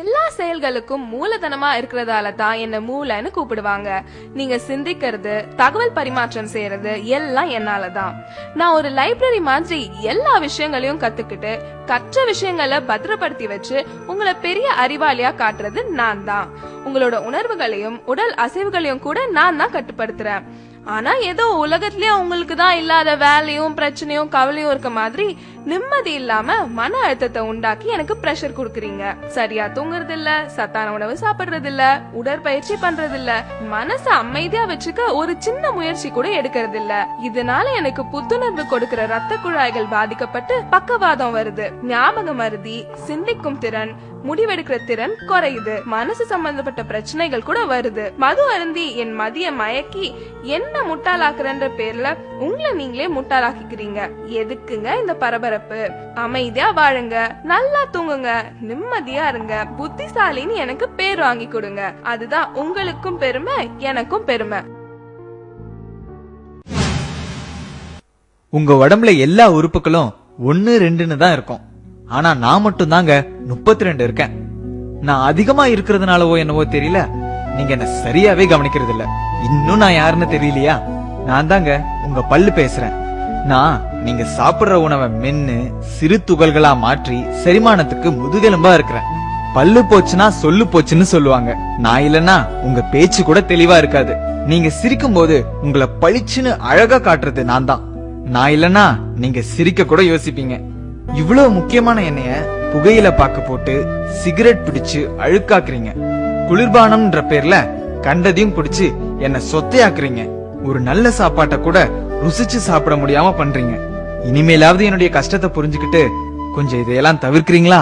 எல்லா செயல்களுக்கும் மூலதனமா இருக்கிறதால தான் என்ன மூளைன்னு கூப்பிடுவாங்க. நீங்க சிந்திக்கிறது, தகவல் பரிமாற்றம் செய்யறது எல்லாம் என்னாலதான். நான் ஒரு லைப்ரரி மாதிரி எல்லா விஷயங்களையும் கத்துக்கிட்டு கற்ற விஷயங்களை பத்திரப்படுத்தி வச்சு உங்களை பெரிய அறிவாளியா காட்டுறது நான் தான். உங்களோட உணர்வுகளையும் உடல் அசைவுகளையும் கூட நான் தான் கட்டுப்படுத்துறேன். ஆனா ஏதோ உலகத்திலேயே உங்களுக்கு தான் இல்லாத வேலையும் பிரச்சனையும் கவலையும் இருக்க மாதிரி நிம்மதி இல்லாம மன அழுத்தத்தை உண்டாக்கி எனக்கு பிரஷர் குடுக்கறீங்க. சரியா தூங்குறது இல்ல, சத்தான உணவு சாப்பிடுறது இல்ல, உடற்பயிற்சி பண்றது இல்ல, மனசை அமைதியா வச்சுக்க ஒரு சின்ன முயற்சி கூட எடுக்கிறது இல்ல. இதனால எனக்கு புத்துணர்வு கொடுக்கிற ரத்த குழாய்கள் பாதிக்கப்பட்டு பக்கவாதம் வருது, ஞாபக மருதி, சிந்திக்கும் திறன், முடிவெடுக்கிற திறன் குறையுது, மனசு சம்பந்தப்பட்ட பிரச்சனைகள் கூட வருது. மது அருந்தி என் மதிய மயக்கி என்ன முட்டாளாக்குறன்ற பேர்ல உங்களை நீங்களே முட்டாளாக்கிக்கிறீங்க. எதுக்குங்க இந்த பரபரப்பு? அமைதியா வாழுங்க, நல்லா தூங்குங்க, நிம்மதியா இருங்க, புத்திசாலின்னு எனக்கு பேர் வாங்கி கொடுங்க. அதுதான் உங்களுக்கும் பெருமை, எனக்கும் பெருமை. உங்க உடம்புல எல்லா உறுப்புகளும் 1 2ன்னு தான் இருக்கும். ஆனா நான் மட்டும் தாங்க 32 இருக்கேன். நான் அதிகமா இருக்கிறதுனாலவோ என்னவோ தெரியல, நீங்க என்ன சரியாவே கவனிக்கிறது இல்ல. இன்னும் நான் யாருன்னு தெரியலையா? நான் தாங்க உங்க பல்லு பேசுறேன். நான் நீங்க சாப்பிடுற உணவை மென்னு சிறு துகள்களா மாற்றி செரிமானத்துக்கு முதுகெலும்பா இருக்கிறேன். பல்லு போச்சுன்னா சொல்லு போச்சுன்னு சொல்லுவாங்க. நான் இல்லன்னா உங்க பேச்சு கூட தெளிவா இருக்காது. நீங்க சிரிக்கும் போது உங்களை பளிச்சுன்னு அழகா காட்டுறது நான் தான். நான் இல்லன்னா நீங்க சிரிக்க கூட யோசிப்பீங்க. இவ்வளவு முக்கியமான எண்ணெய புகையில பாக்கு போட்டு சிகரெட் பிடிச்சு அழுக்காக்குறீங்க. குளிர்பானம்ன்ற பேர்ல கண்டதையும் குடிச்சு என்ன சொத்தையாக்குறீங்க. ஒரு நல்ல சாப்பாட்டை கூட ருசிச்சு சாப்பிட முடியாம பண்றீங்க. இனிமேலாவது என்னுடைய கஷ்டத்தை புரிஞ்சுக்கிட்டு கொஞ்சம் இதையெல்லாம் தவிர்க்கிறீங்களா?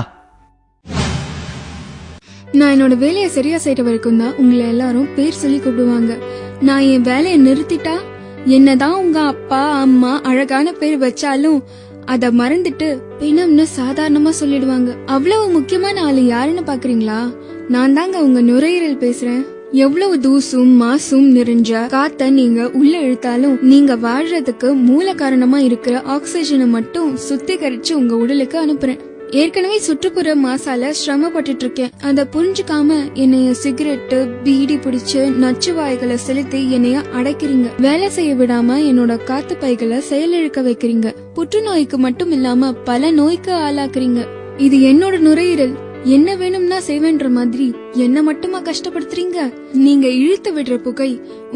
நான் என்னோட வேலையை சரியா செய்யற வரைக்கும் தான் உங்களை எல்லாரும் பேர் சொல்லி கூப்பிடுவாங்க. நான் என் வேலையை நிறுத்திட்டா என்னதான் உங்க அப்பா அம்மா அழகான பேர் வச்சாலும் அத மறந்துட்டு பிணம்னு சாதாரணமா சொல்லிடுவாங்க. அவ்வளவு முக்கியமான ஆளு யாருன்னு பாக்குறீங்களா? நான் தாங்க உங்க நுரையீரல் பேசுறேன். எவ்வளவு தூசும் மாசும் நிறைஞ்ச காத்த நீங்க உள்ள இழுத்தாலும் நீங்க வாழ்றதுக்கு மூல காரணமா இருக்கிற ஆக்சிஜனை மட்டும் சுத்திகரிச்சு உங்க உடலுக்கு அனுப்புறேன். ஏற்கனவே சுற்றுப்புற மாசால சிரமப்பட்டு இருக்கேன். அத புரிஞ்சுக்காம என்னைய சிகரெட்டு பீடி பிடிச்சு நச்சு வாய்களை செலுத்தி என்னைய அடைக்கிறீங்க. வேலை செய்ய விடாம என்னோட காத்து பைகளை செயலிழக்க வைக்கிறீங்க. புற்றுநோய்க்கு மட்டும் இல்லாம பல நோய்க்கு ஆளாக்குறீங்க. இது என்னோட நுரையீரல், என்ன வேணும்னா செய்வேன்ற மாதிரி என்ன மட்டுமா கஷ்டப்படுத்துறீங்க? நீங்க இழுத்து விடுற புகை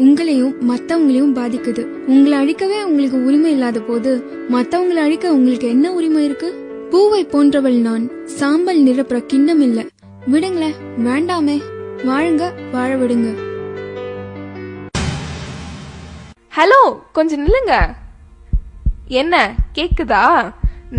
உங்களையும் மத்தவங்களையும் பாதிக்குது. உங்களை அழிக்கவே உங்களுக்கு உரிமை இல்லாத போது மத்தவங்களை அழிக்க உங்களுக்கு என்ன உரிமை இருக்கு? பூவை போன்றவள் நான், சாம்பல் நிரப்புற கிண்ணம் இல்ல. விடுங்களேன், வேண்டாமே, வாழுங்க, வாழ விடுங்க. ஹலோ, கொஞ்சம் நில்லுங்க. என்ன கேக்குதா?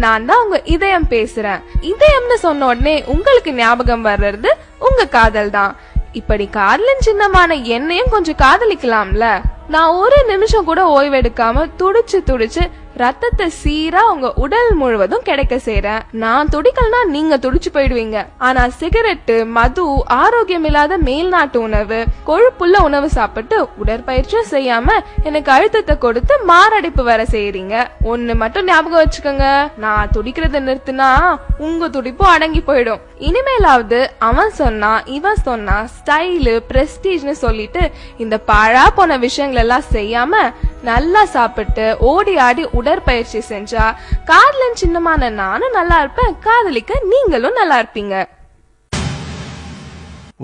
நான் தான் உங்க இதயம் பேசுறேன். இதயம்னு சொன்ன உடனே உங்களுக்கு ஞாபகம் வர்றது உங்க காதல் தான். இப்படி காதலின் சின்னமான என்னையும் கொஞ்சம் காதலிக்கலாம்ல. நான் ஒரு நிமிஷம் கூட ஓய்வெடுக்காம துடிச்சு துடிச்சு ரத்தத்தை சீரா உங்க உடல் முழுவதும் கிடைக்க செய்றேன். நான் துடிக்கலனா நீங்க துடிச்சு போயிடுவீங்க. ஆனா சிகரெட்டு, மது, ஆரோக்கியம் இல்லாத மேல்நாட்டு உணவு, கொழுப்புள்ள உணவு சாப்பிட்டு உடற்பயிற்சியும் செய்யாம எனக்கு அழுத்தத்தை கொடுத்து மாரடைப்பு வர செய்யறீங்க. ஒண்ணு மட்டும் ஞாபகம் வச்சுக்கோங்க, நான் துடிக்கிறத நிறுத்தினா உங்க துடிப்பும் அடங்கி போயிடும். இனிமேலாவது அவன் சொன்னா இவன் சொன்னா ஸ்டைலு பிரஸ்டீஜ்னு சொல்லிட்டு இந்த பாழா போன விஷயங்கள் எல்லாம் செய்யாம நல்லா சாப்பிட்டு ஓடி ஆடி உடற்பயிற்சி செஞ்சா காதலின் சின்னமான நானும் நல்லா இருப்பேன், காதலிக்க நீங்களும் நல்லா இருப்பீங்க.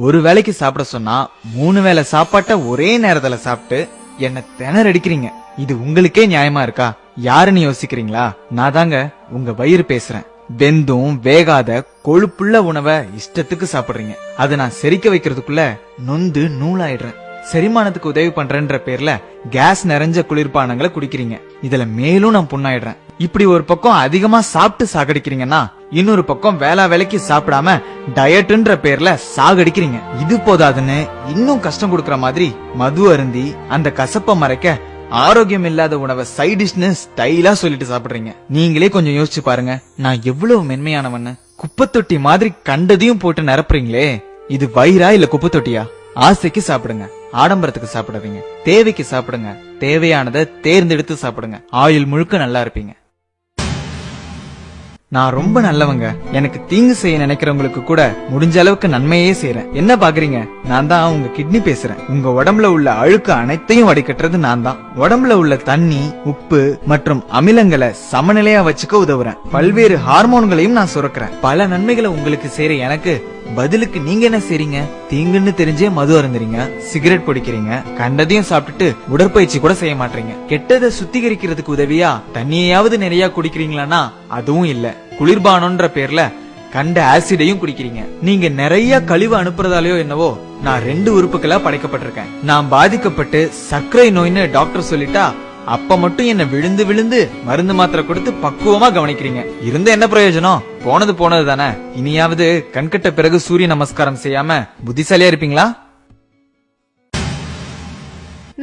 ஒரு வேளைக்கு சாப்பிட சொன்னா 3 வேளை சாப்பாட்ட ஒரே நேரத்துல சாப்பிட்டு என்ன திணறடிக்கிறீங்க. இது உங்களுக்கே நியாயமா இருக்கா? யாருன்னு யோசிக்கிறீங்களா? நான் தாங்க உங்க வயிறு பேசுறேன். வெந்தும் வேகாத கொழுப்புள்ள உணவை இஷ்டத்துக்கு சாப்பிடுறீங்க. அதை நான் செரிக்க வைக்கிறதுக்குள்ள நொந்து நூலாயிடுறேன். செரிமானத்துக்கு உதவி பண்றேன்ற பேர்ல கேஸ் நிறைஞ்ச குளிர்பானங்களை குடிக்கிறீங்க. இதுல மேலும் நான் புண்ணாயிடுறேன். இப்படி ஒரு பக்கம் அதிகமா சாப்பிட்டு சாகடிக்கிறீங்கன்னா இன்னொரு பக்கம் வேளா வேலைக்கு சாப்பிடாம டயட்ன்ற பேர்ல சாகடிக்கிறீங்க. இது போதாதுன்னு இன்னும் கஷ்டம் கொடுக்கற மாதிரி மது அருந்தி அந்த கசப்பை மறைக்க ஆரோக்கியம் இல்லாத உணவை சைட் டிஷ்னு ஸ்டைலா சொல்லிட்டு சாப்பிடுறீங்க. நீங்களே கொஞ்சம் யோசிச்சு பாருங்க, நான் எவ்வளவு மென்மையானவன்னு. குப்பத்தொட்டி மாதிரி கண்டதையும் போட்டு நிரப்புறீங்களே, இது வயிறா இல்ல குப்பத்தொட்டியா? ஆசைக்கு சாப்பிடுங்க, ஆடம்பரத்துக்கு சாப்பிடாதீங்க. தேவைக்கு சாப்பிடுங்க, தேவையானதை தேர்ந்தெடுத்து சாப்பிடுங்க. ஆயுள் முழுக்க நல்லா இருப்பீங்க. நான் ரொம்ப நல்லவங்க. எனக்கு தீங்கு செய்ய நினைக்கிறவங்களுக்கு கூட முடிஞ்ச அளவுக்கு நன்மையே செய்யறேன். என்ன பாக்குறீங்க? நான் தான் உங்க கிட்னி பேசுறேன். உங்க உடம்புல உள்ள அழுக்கு அனைத்தையும் வடிகட்டுறது நான் தான். உடம்புல உள்ள தண்ணி, உப்பு மற்றும் அமிலங்களை சமநிலையா வச்சுக்க உதவுறேன். பல்வேறு ஹார்மோன்களையும் நான் சுரக்கிறேன். பல நன்மைகளை உங்களுக்கு செய்யற எனக்கு பதிலுக்கு நீங்க என்ன செய்றீங்க? தீங்குன்னு தெரிஞ்சே மது அருந்துறீங்க, சிகரெட் பிடிக்கிறீங்க, கண்டதையும் சாப்பிட்டுட்டு உடற்பயிற்சி கூட செய்ய மாட்டீங்க. கெட்டதை சுத்திகரிக்கிறதுக்கு உதவியா தண்ணியாவது நிறைய குடிக்கிறீங்களான்னா அதுவும் இல்ல. குளிர்பானம்ன்ற பேர்ல கண்ட ஆசிடையும் குடிக்கிறீங்க. நீங்க நிறைய கழிவு அனுப்புறதாலயோ என்னவோ நான் 2 உறுப்புகளா படைக்கப்பட்டிருக்கேன். நான் பாதிக்கப்பட்டு சர்க்கரை நோய்னு டாக்டர் சொல்லிட்டா அப்ப மட்டும் என்ன விழுந்து விழுந்து மருந்து மாத்திரை கொடுத்து பக்குவமா கவனிக்கிறீங்க. இருந்த என்ன பிரயோஜனம்? போனது போனது தானே. இனியாவது கண்கட்ட பிறகு சூரிய நமஸ்காரம் செய்யாம புத்திசாலியா இருப்பீங்களா?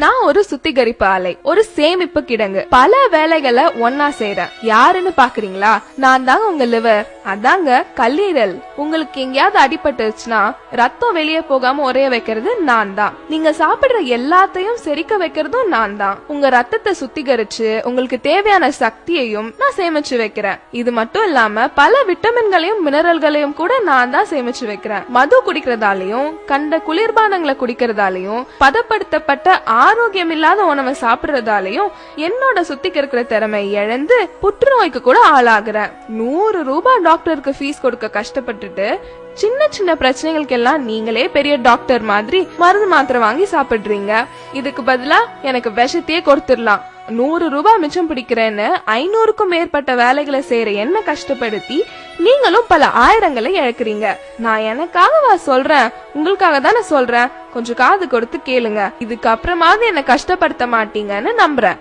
நான் ஒரு சுத்திகரிப்பு ஆலை, ஒரு சேமிப்பு கிடங்கு. பல வேலைகளை ஒன்னா செய்யறேன். யாருன்னு பாக்குறீங்களா? நான் தாங்க உங்க லிவர், அதாங்க கல்லீரல். உங்களுக்கு எங்கேயாவது அடிபட்டுச்சுன்னா ரத்தம் வெளியே போகாம உரைய வைக்கிறது நான் தான். நீங்க சாப்பிடுற எல்லாத்தையும் செரிக்க வைக்கிறதும் நான் தான். உங்க ரத்தத்தை சுத்திகரிச்சு உங்களுக்கு தேவையான சக்தியையும் நான் சேமிச்சு வைக்கிறேன். இது மட்டும் இல்லாம பல விட்டமின்களையும் மினரல்களையும் கூட நான் தான் சேமிச்சு வைக்கிறேன். மது குடிக்கிறதாலையும் கண்ட குளிர்பானங்களை குடிக்கிறதாலையும் பதப்படுத்தப்பட்ட ஆரோக்கியம் இல்லாத உணவை சாப்பிடுறதாலையும் என்னோட சுத்திகரிக்கிற திறமை இழந்து புற்றுநோய்க்கு கூட ஆளாகிறேன். 100 ரூபாய் டாக்டருக்கு ஃபீஸ் கொடுக்க கஷ்டப்பட்டுட்டு சின்ன சின்ன பிரச்சனைகளுக்கு எல்லாம் நீங்களே பெரிய டாக்டர் மாதிரி மருந்து மாத்திரை வாங்கி சாப்பிடுறீங்க. இதுக்கு பதிலா எனக்கு விஷத்தையே கொடுத்துடலாம். 100 ரூபாய் மிச்சம் பிடிக்கிறேன்னு 500க்கும் மேற்பட்ட வேலைகளை செய்யற என்ன கஷ்டப்படுத்தி நீங்களும் பல ஆயிரங்களை இழக்கிறீங்க. நான் எனக்காகவா சொல்றேன்? உங்களுக்காக தானே சொல்றேன். கொஞ்சம் காது கொடுத்து கேளுங்க. இதுக்கு அப்புறமாவது என்ன கஷ்டப்படுத்த மாட்டீங்கன்னு நம்புறேன்.